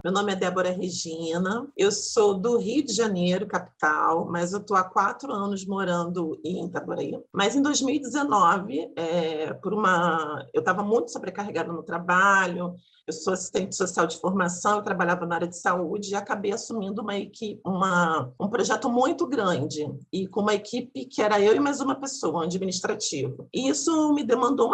Meu nome é Débora Regina, eu sou do Rio de Janeiro, capital, mas eu estou há 4 anos morando em Itaboraí. Mas em 2019, eu estava muito sobrecarregada no trabalho, eu sou assistente social de formação, eu trabalhava na área de saúde e acabei assumindo um projeto muito grande e com uma equipe que era eu e mais uma pessoa, um administrativo. E isso me demandou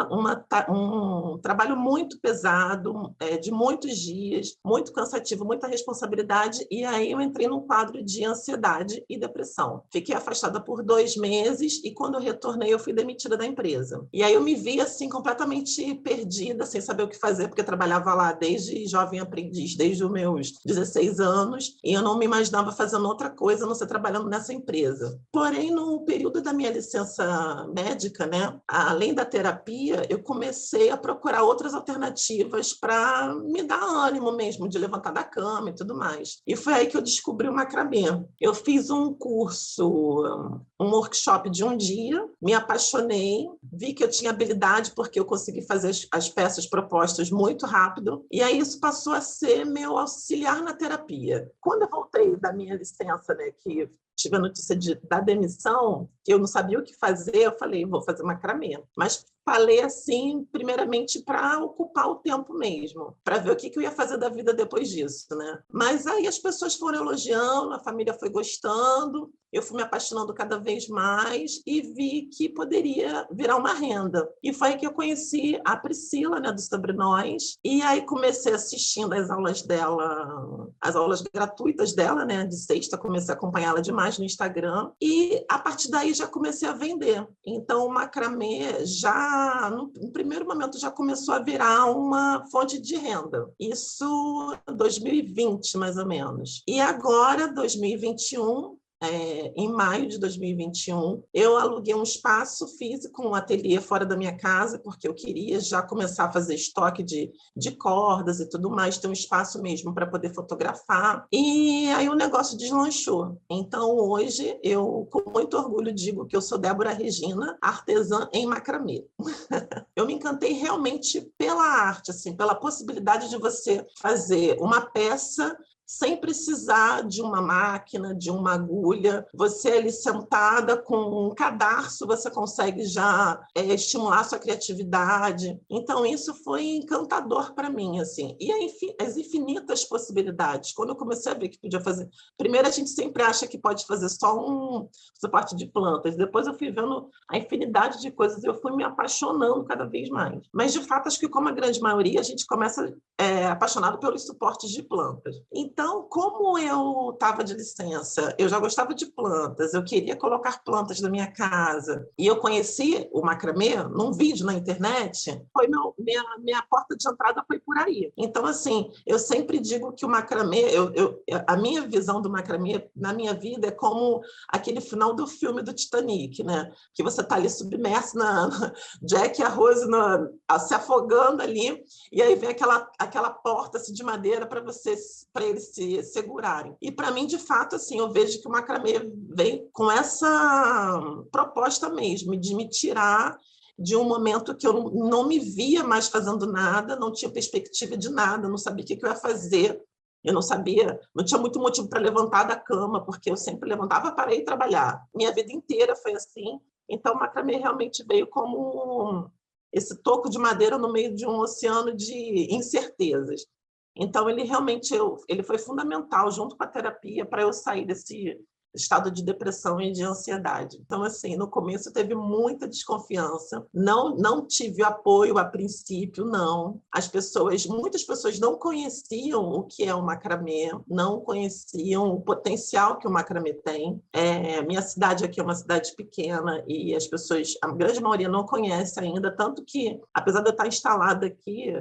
um trabalho muito pesado, de muitos dias, muito cansativo, muita responsabilidade, e aí eu entrei num quadro de ansiedade e depressão. Fiquei afastada por 2 meses e quando eu retornei eu fui demitida da empresa. E aí eu me vi assim completamente perdida, sem saber o que fazer, porque eu trabalhava lá desde jovem aprendiz, desde os meus 16 anos, e eu não me imaginava fazendo outra coisa, a não ser trabalhando nessa empresa. Porém, no período da minha licença médica, né, além da terapia, eu comecei a procurar outras alternativas para me dar ânimo mesmo, de levantar da cama e tudo mais. E foi aí que eu descobri o macramê. Eu fiz um curso, um workshop de um dia, me apaixonei, vi que eu tinha habilidade porque eu consegui fazer as peças propostas muito rápido, e aí isso passou a ser meu auxiliar na terapia. Quando eu voltei da minha licença, né, que tive a notícia da demissão, que eu não sabia o que fazer, eu falei, vou fazer macramê. Mas falei assim, primeiramente, para ocupar o tempo mesmo, para ver o que eu ia fazer da vida depois disso, né? Mas aí as pessoas foram elogiando, a família foi gostando, eu fui me apaixonando cada vez mais e vi que poderia virar uma renda. E foi aí que eu conheci a Priscila, né, do Sobre Nós, e aí comecei assistindo as aulas dela, as aulas gratuitas dela, né, de sexta, comecei a acompanhá-la demais no Instagram, e a partir daí já comecei a vender. Então o macramê no primeiro momento já começou a virar uma fonte de renda. Isso em 2020, mais ou menos. E agora, 2021, em maio de 2021, eu aluguei um espaço físico, um ateliê fora da minha casa, porque eu queria já começar a fazer estoque de cordas e tudo mais, ter um espaço mesmo para poder fotografar. E aí o negócio deslanchou. Então, hoje, eu, com muito orgulho, digo que eu sou Débora Regina, artesã em macramê. Eu me encantei realmente pela arte, assim, pela possibilidade de você fazer uma peça sem precisar de uma máquina, de uma agulha. Você ali sentada com um cadarço, você consegue já estimular a sua criatividade. Então, isso foi encantador para mim, assim. E as infinitas possibilidades. Quando eu comecei a ver que podia fazer... Primeiro, a gente sempre acha que pode fazer só um suporte de plantas. Depois eu fui vendo a infinidade de coisas e eu fui me apaixonando cada vez mais. Mas, de fato, acho que como a grande maioria, a gente começa apaixonado pelos suportes de plantas. Então, como eu estava de licença, eu já gostava de plantas, eu queria colocar plantas na minha casa, e eu conheci o macramê num vídeo na internet, foi minha porta de entrada foi por aí. Então, assim, eu sempre digo que o macramê, a minha visão do macramê na minha vida é como aquele final do filme do Titanic, né? Que você está ali submerso Jack e a Rose se afogando ali, e aí vem aquela porta assim, de madeira para eles se segurarem. E para mim, de fato, assim, eu vejo que o macramê vem com essa proposta mesmo, de me tirar de um momento que eu não me via mais fazendo nada, não tinha perspectiva de nada, não sabia o que eu ia fazer. Eu não sabia, não tinha muito motivo para levantar da cama, porque eu sempre levantava para ir trabalhar. Minha vida inteira foi assim. Então, o macramê realmente veio como esse toco de madeira no meio de um oceano de incertezas. Então, ele foi fundamental, junto com a terapia, para eu sair desse estado de depressão e de ansiedade. Então, assim, no começo teve muita desconfiança, não tive apoio a princípio, não. Muitas pessoas não conheciam o que é o macramê, não conheciam o potencial que o macramê tem. Minha cidade aqui é uma cidade pequena e as pessoas, a grande maioria não conhece ainda, tanto que, apesar de eu estar instalada aqui,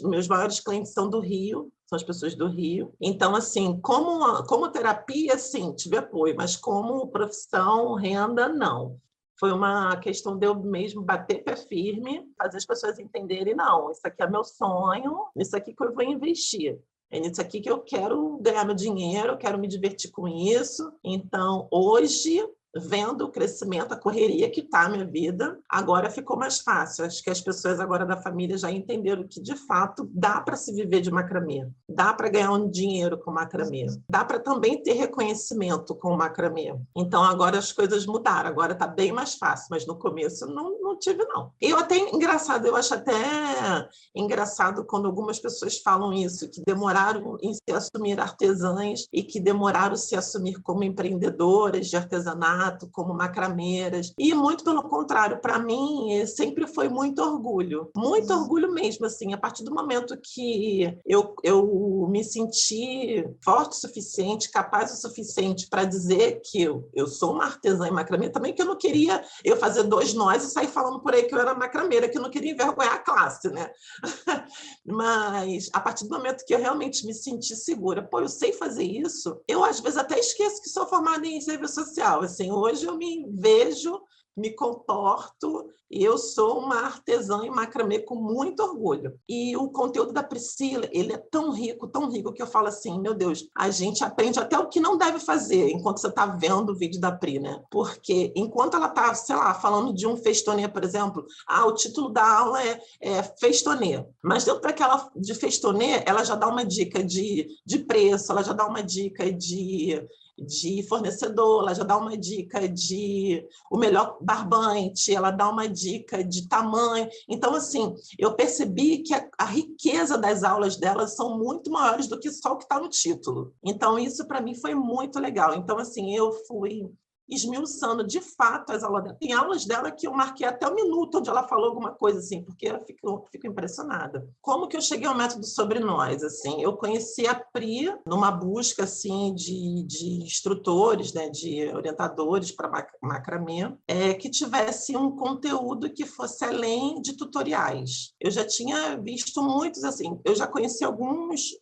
meus maiores clientes são do Rio, são as pessoas do Rio. Então, assim, como terapia, sim, tive apoio, mas como profissão, renda, não. Foi uma questão de eu mesmo bater pé firme, fazer as pessoas entenderem, não, isso aqui é meu sonho, nisso aqui que eu vou investir. É nisso aqui que eu quero ganhar meu dinheiro, eu quero me divertir com isso. Então, hoje, vendo o crescimento, a correria que está a minha vida, agora ficou mais fácil. Acho que as pessoas agora da família já entenderam que, de fato, dá para se viver de macramê, dá para ganhar um dinheiro com macramê, dá para também ter reconhecimento com macramê. Então, agora as coisas mudaram, agora está bem mais fácil, mas no começo não tive, não. Eu até, engraçado, eu acho até engraçado quando algumas pessoas falam isso, que demoraram em se assumir artesãs e que demoraram se assumir como empreendedoras de artesanato, como macrameiras, e muito pelo contrário, para mim sempre foi muito orgulho mesmo, assim, a partir do momento que eu me senti forte o suficiente, capaz o suficiente para dizer que eu sou uma artesã em macramê, também que eu não queria eu fazer 2 nós e sair falando por aí que eu era macrameira, que eu não queria envergonhar a classe, né? Mas a partir do momento que eu realmente me senti segura, eu sei fazer isso, eu às vezes até esqueço que sou formada em serviço social, assim, hoje eu me vejo, me comporto e eu sou uma artesã em macramê com muito orgulho. E o conteúdo da Priscila, ele é tão rico, que eu falo assim, meu Deus, a gente aprende até o que não deve fazer enquanto você está vendo o vídeo da Pri, né? Porque enquanto ela está, sei lá, falando de um festonê, por exemplo, o título da aula é festonê, mas dentro daquela de festonê, ela já dá uma dica de preço, ela já dá uma dica de fornecedor, ela já dá uma dica de o melhor barbante, ela dá uma dica de tamanho. Então, assim, eu percebi que a riqueza das aulas delas são muito maiores do que só o que está no título. Então, isso para mim foi muito legal. Então, assim, eu fui esmiuçando de fato as aulas dela. Tem aulas dela que eu marquei até o minuto onde ela falou alguma coisa, assim, porque eu fico impressionada. Como que eu cheguei ao método Sobre Nós? Assim, eu conheci a Pri numa busca assim, de instrutores, né, de orientadores para macramê, que tivesse um conteúdo que fosse além de tutoriais. Eu já tinha visto muitos, assim, eu já conheci alguns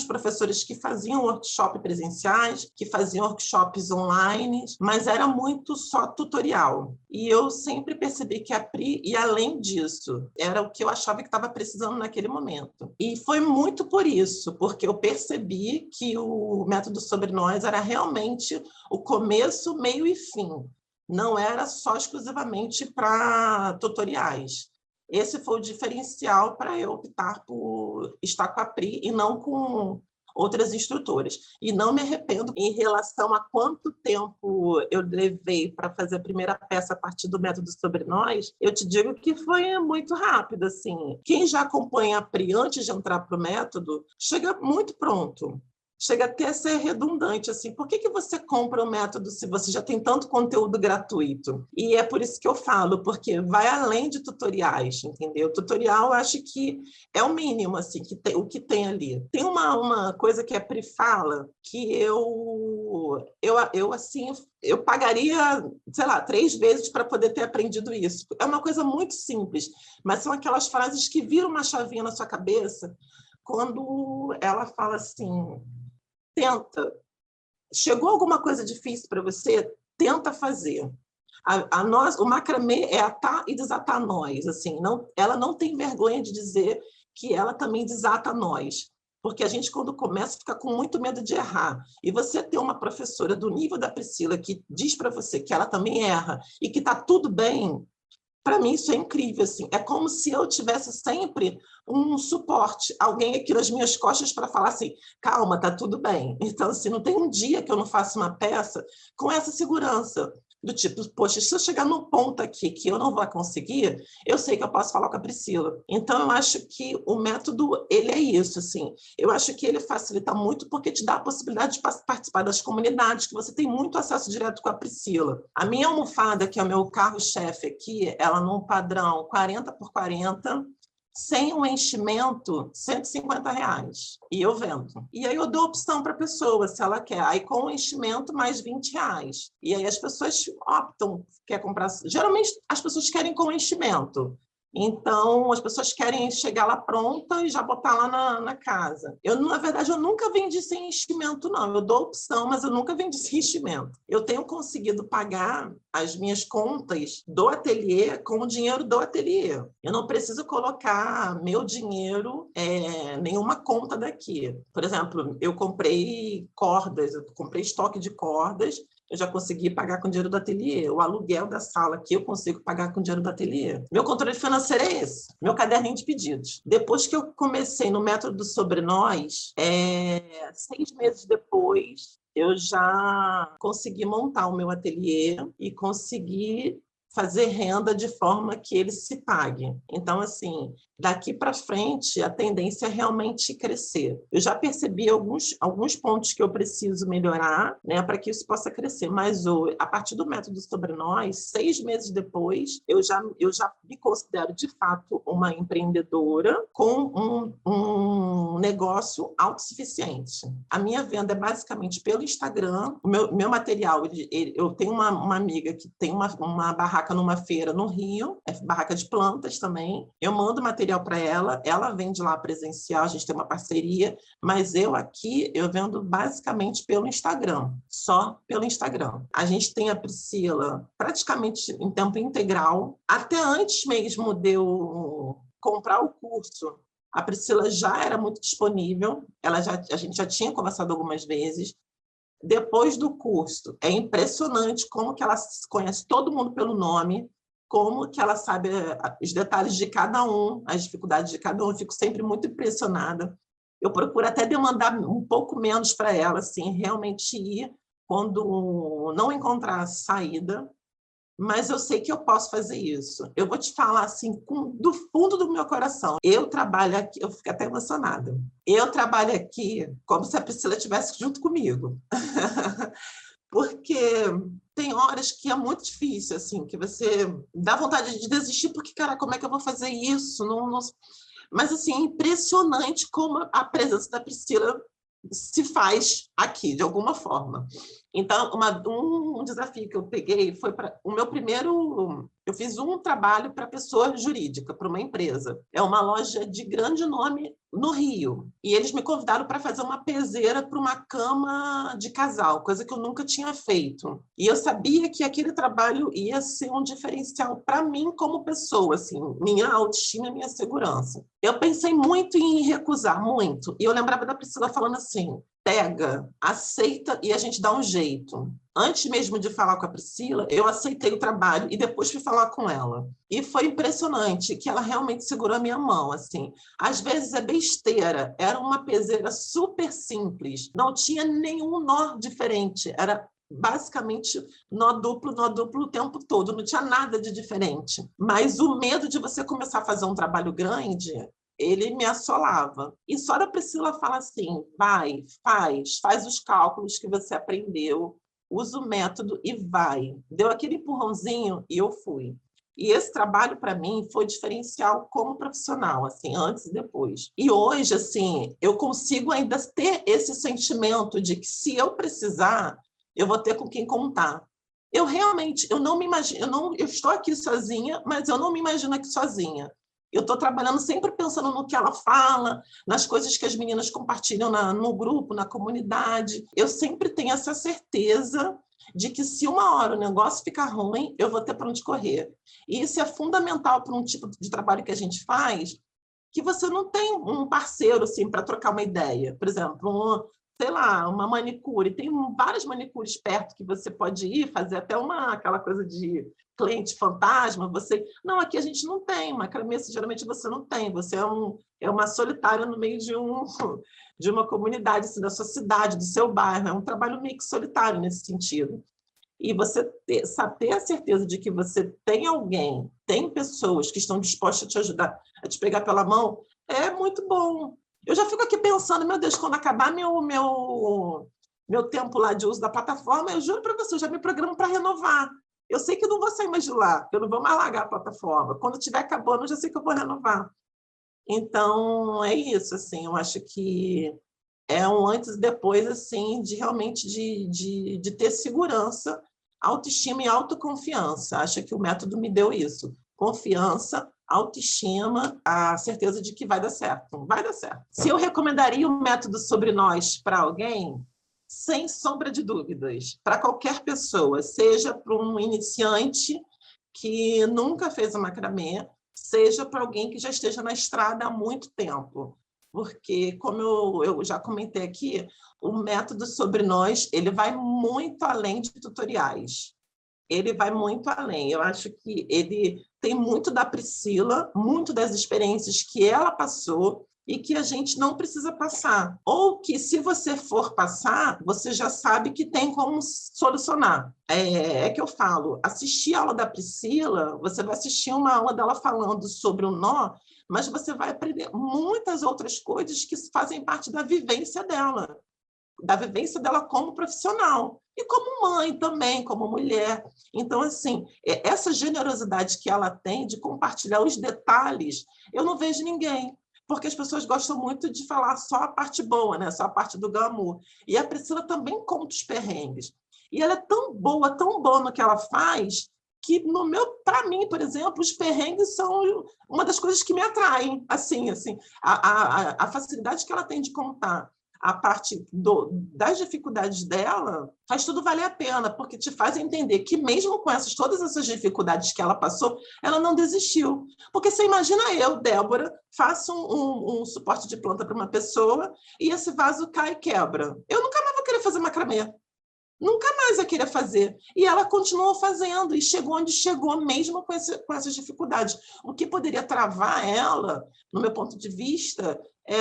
professores que faziam workshop presenciais, que faziam workshops online, mas era muito só tutorial. E eu sempre percebi que a Pri ia além disso. Era o que eu achava que estava precisando naquele momento. E foi muito por isso, porque eu percebi que o método Sobre Nós era realmente o começo, meio e fim. Não era só exclusivamente para tutoriais. Esse foi o diferencial para eu optar por estar com a Pri e não com outras instrutoras. E não me arrependo em relação a quanto tempo eu levei para fazer a primeira peça a partir do método Sobre Nós, eu te digo que foi muito rápido, assim. Quem já acompanha a Pri antes de entrar para o método, chega muito pronto. Chega até a ser redundante, assim, por que você compra o método se você já tem tanto conteúdo gratuito? E é por isso que eu falo, porque vai além de tutoriais, entendeu? Tutorial, eu acho que é o mínimo, assim, o que tem ali. Tem uma coisa que a Pri fala, que assim, eu pagaria, sei lá, 3 vezes para poder ter aprendido isso. É uma coisa muito simples, mas são aquelas frases que viram uma chavinha na sua cabeça quando ela fala assim: tenta. Chegou alguma coisa difícil para você? Tenta fazer. O macramê é atar e desatar nós. Assim, ela não tem vergonha de dizer que ela também desata nós. Porque a gente, quando começa, fica com muito medo de errar. E você ter uma professora do nível da Priscila que diz para você que ela também erra e que está tudo bem, para mim isso é incrível, assim. É como se eu tivesse sempre um suporte, alguém aqui nas minhas costas para falar assim, calma, tá tudo bem. Então, assim, não tem um dia que eu não faça uma peça com essa segurança, do tipo, poxa, se eu chegar num ponto aqui que eu não vou conseguir, eu sei que eu posso falar com a Priscila. Então, eu acho que o método, ele é isso, assim. Eu acho que ele facilita muito porque te dá a possibilidade de participar das comunidades, que você tem muito acesso direto com a Priscila. A minha almofada, que é o meu carro-chefe aqui, ela num padrão 40 por 40, sem um enchimento, R$ 150. E eu vendo. E aí eu dou opção para a pessoa, se ela quer. Aí com o enchimento, mais R$ 20. E aí as pessoas optam, quer comprar. Geralmente as pessoas querem com enchimento. Então, as pessoas querem chegar lá pronta e já botar lá na casa. Na verdade, eu nunca vendi sem enchimento, não. Eu dou opção, mas eu nunca vendi sem enchimento. Eu tenho conseguido pagar as minhas contas do ateliê com o dinheiro do ateliê. Eu não preciso colocar meu dinheiro nenhuma conta daqui. Por exemplo, eu comprei cordas, eu comprei estoque de cordas eu já consegui pagar com dinheiro do ateliê. O aluguel da sala aqui eu consigo pagar com dinheiro do ateliê. Meu controle financeiro é esse, meu caderninho de pedidos. Depois que eu comecei no método Sobre Nós, 6 meses depois, eu já consegui montar o meu ateliê e consegui fazer renda de forma que ele se pague. Então, assim, daqui para frente, a tendência é realmente crescer. Eu já percebi alguns pontos que eu preciso melhorar, né, para que isso possa crescer, mas a partir do método Sobre Nós, 6 meses depois, eu já me considero, de fato, uma empreendedora com um negócio autossuficiente. A minha venda é basicamente pelo Instagram. O meu material, eu tenho uma amiga que tem uma barraca numa feira no Rio, barraca de plantas também. Eu mando material para ela vende lá presencial, a gente tem uma parceria, mas eu vendo basicamente pelo Instagram, só pelo Instagram. A gente tem a Priscila praticamente em tempo integral, até antes mesmo de eu comprar o curso, a Priscila já era muito disponível, a gente já tinha conversado algumas vezes. Depois do curso, é impressionante como que ela conhece todo mundo pelo nome, como que ela sabe os detalhes de cada um, as dificuldades de cada um. Eu fico sempre muito impressionada. Eu procuro até demandar um pouco menos para ela, assim, realmente ir quando não encontrar saída, mas eu sei que eu posso fazer isso. Eu vou te falar assim, do fundo do meu coração. Eu trabalho aqui, eu fico até emocionada. Eu trabalho aqui como se a Priscila estivesse junto comigo. Porque tem horas que é muito difícil, assim, que você dá vontade de desistir, porque, cara, como é que eu vou fazer isso? Mas, assim, é impressionante como a presença da Priscila se faz aqui, de alguma forma. Então, um desafio que eu peguei foi para o meu primeiro... Eu fiz um trabalho para pessoa jurídica, para uma empresa. É uma loja de grande nome no Rio. E eles me convidaram para fazer uma peseira para uma cama de casal, coisa que eu nunca tinha feito. E eu sabia que aquele trabalho ia ser um diferencial para mim como pessoa, assim, minha autoestima e minha segurança. Eu pensei muito em recusar, muito. E eu lembrava da Priscila falando assim, pega, aceita e a gente dá um jeito. Antes mesmo de falar com a Priscila, eu aceitei o trabalho e depois fui falar com ela. E foi impressionante que ela realmente segurou a minha mão, assim. Às vezes é besteira, era uma peseira super simples, não tinha nenhum nó diferente, era basicamente nó duplo o tempo todo, não tinha nada de diferente. Mas o medo de você começar a fazer um trabalho grande, ele me assolava. E só da Priscila fala assim, vai, faz os cálculos que você aprendeu, usa o método e vai. Deu aquele empurrãozinho e eu fui. E esse trabalho, para mim, foi diferencial como profissional, assim, antes e depois. E hoje, assim, eu consigo ainda ter esse sentimento de que se eu precisar, eu vou ter com quem contar. Eu realmente, eu não me imagino, eu estou aqui sozinha, mas eu não me imagino aqui sozinha. Eu estou trabalhando sempre pensando no que ela fala, nas coisas que as meninas compartilham no grupo, na comunidade. Eu sempre tenho essa certeza de que se uma hora o negócio ficar ruim, eu vou ter para onde correr. E isso é fundamental para um tipo de trabalho que a gente faz, que você não tem um parceiro assim, para trocar uma ideia. Por exemplo, sei lá, uma manicure. Tem várias manicures perto que você pode ir, fazer até aquela coisa de cliente fantasma. Não, aqui a gente não tem. Uma cremista, geralmente, você não tem. Você é uma solitária no meio de uma comunidade, assim, da sua cidade, do seu bairro. É um trabalho meio que solitário nesse sentido. E você ter a certeza de que você tem alguém, tem pessoas que estão dispostas a te ajudar, a te pegar pela mão, é muito bom. Eu já fico aqui pensando, meu Deus, quando acabar meu tempo lá de uso da plataforma, eu juro para você, eu já me programo para renovar. Eu sei que eu não vou sair mais de lá, eu não vou mais largar a plataforma. Quando estiver acabando, eu já sei que eu vou renovar. Então, é isso, assim, eu acho que é um antes e depois, assim, de realmente de ter segurança, autoestima e autoconfiança. Acho que o método me deu isso. Confiança, autoestima, a certeza de que vai dar certo. Vai dar certo. Se eu recomendaria o método Sobre Nós para alguém, sem sombra de dúvidas, para qualquer pessoa, seja para um iniciante que nunca fez a macramê, seja para alguém que já esteja na estrada há muito tempo. porque, como eu já comentei aqui, o método Sobre Nós, ele vai muito além de tutoriais. Ele vai muito além. Eu acho que ele tem muito da Priscila, muito das experiências que ela passou e que a gente não precisa passar. Ou que, se você for passar, você já sabe que tem como solucionar. É que eu falo, assistir a aula da Priscila, você vai assistir uma aula dela falando sobre o nó, mas você vai aprender muitas outras coisas que fazem parte da vivência dela como profissional e como mãe também, como mulher. Então, assim, essa generosidade que ela tem de compartilhar os detalhes, eu não vejo ninguém, porque as pessoas gostam muito de falar só a parte boa, né? Só a parte do glamour. E a Priscila também conta os perrengues. E ela é tão boa no que ela faz, que para mim, por exemplo, os perrengues são uma das coisas que me atraem, assim, a facilidade que ela tem de contar a parte das dificuldades dela, faz tudo valer a pena, porque te faz entender que mesmo com todas essas dificuldades que ela passou, ela não desistiu. Porque você imagina eu, Débora, faço um suporte de planta para uma pessoa e esse vaso cai e quebra. Eu nunca mais vou querer fazer macramê. Nunca mais ia querer fazer. E ela continuou fazendo, e chegou onde chegou, mesmo com essas dificuldades. O que poderia travar ela, no meu ponto de vista,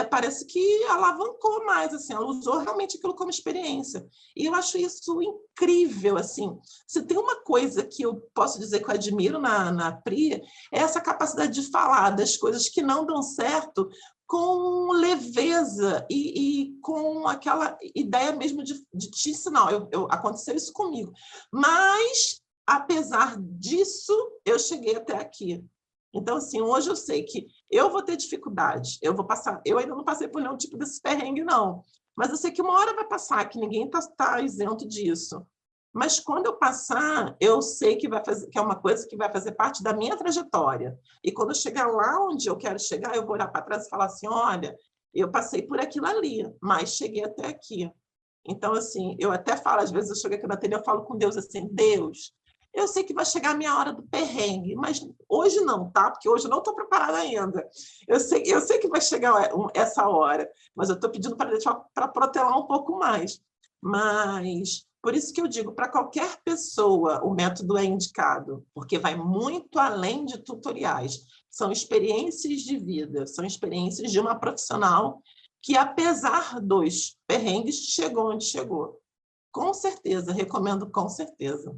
parece que alavancou mais, assim, ela usou realmente aquilo como experiência. E eu acho isso incrível, assim. Se tem uma coisa que eu posso dizer que eu admiro na Pri, é essa capacidade de falar das coisas que não dão certo com leveza e com aquela ideia mesmo de te ensinar. Aconteceu isso comigo. Mas, apesar disso, eu cheguei até aqui. Então, assim, hoje eu sei que eu vou ter dificuldade, eu ainda não passei por nenhum tipo desse perrengue, não. Mas eu sei que uma hora vai passar, que ninguém tá isento disso. Mas quando eu passar, eu sei que que é uma coisa que vai fazer parte da minha trajetória. E quando eu chegar lá onde eu quero chegar, eu vou olhar para trás e falar assim: olha, eu passei por aquilo ali, mas cheguei até aqui. Então, assim, eu até falo, às vezes eu chego aqui na tele, eu falo com Deus assim: Deus, eu sei que vai chegar a minha hora do perrengue, mas hoje não, tá? Porque hoje eu não estou preparada ainda. Eu sei que vai chegar essa hora, mas eu estou pedindo para deixar para protelar um pouco mais. Mas por isso que eu digo, para qualquer pessoa, o método é indicado, porque vai muito além de tutoriais. São experiências de vida, são experiências de uma profissional que, apesar dos perrengues, chegou onde chegou. Com certeza, recomendo com certeza.